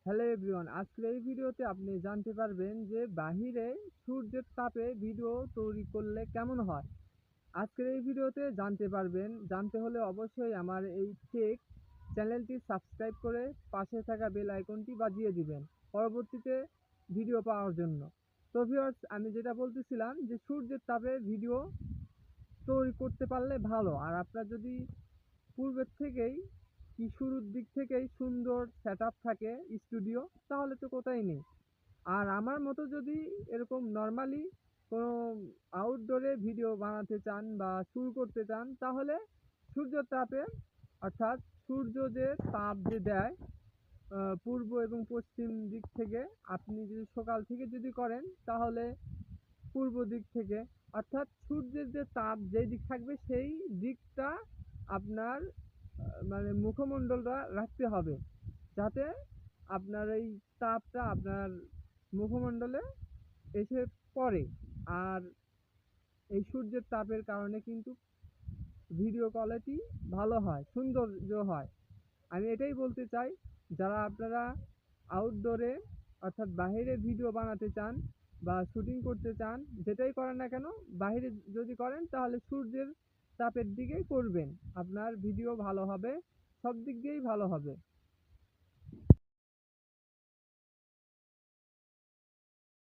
Hello everyone, আজকের এই ভিডিওতে আপনি জানতে পারবেন যে বাহিরে সূর্যের তাপে ভিডিও তৈরি করলে কেমন হয়। আজকের এই ভিডিওতে জানতে পারবেন। জানতে হলে অবশ্যই আমার এই টেক চ্যানেলটি সাবস্ক্রাইব করে পাশে থাকা বেল আইকনটি বাজিয়ে দিবেন পরবর্তীতে ভিডিও পাওয়ার জন্য। তো ভিউয়ার্স, আমি যেটা বলতেছিলাম যে সূর্যের তাপে ভিডিও তৈরি করতে পারলে ভালো। আর আপনার যদি পূর্বের থেকেই শুরুর দিক থেকেই সুন্দর সেটআপ থাকে স্টুডিও, তাহলে তো কোথায় নেই। আর আমার মতো যদি এরকম নরমালি কোনো আউটডোরে ভিডিও বানাতে চান বা শুরু করতে চান, তাহলে সূর্যের তাপে অর্থাৎ সূর্য যে তাপ যে দেয় পূর্ব এবং পশ্চিম দিক থেকে, আপনি যদি সকাল থেকে যদি করেন তাহলে পূর্ব দিক থেকে, অর্থাৎ সূর্যের যে তাপ যেই দিক থাকবে সেই দিকটা আপনার মানে মুখমণ্ডলটা রাখতে হবে, যাতে আপনার এই তাপটা আপনার মুখমণ্ডলে এসে পড়ে। আর এই সূর্যের তাপের কারণে কিন্তু ভিডিও কোয়ালিটি ভালো হয়, সৌন্দর্য হয়। আমি এটাই বলতে চাই, যারা আপনারা আউটডোরে অর্থাৎ বাহিরে ভিডিও বানাতে চান বা শুটিং করতে চান, যেটাই করেন না কেন, বাহিরে যদি করেন তাহলে সূর্যের তাপের দিকেই করবেন, আপনার ভিডিও ভালো হবে, সব দিক দিয়েই ভালো হবে।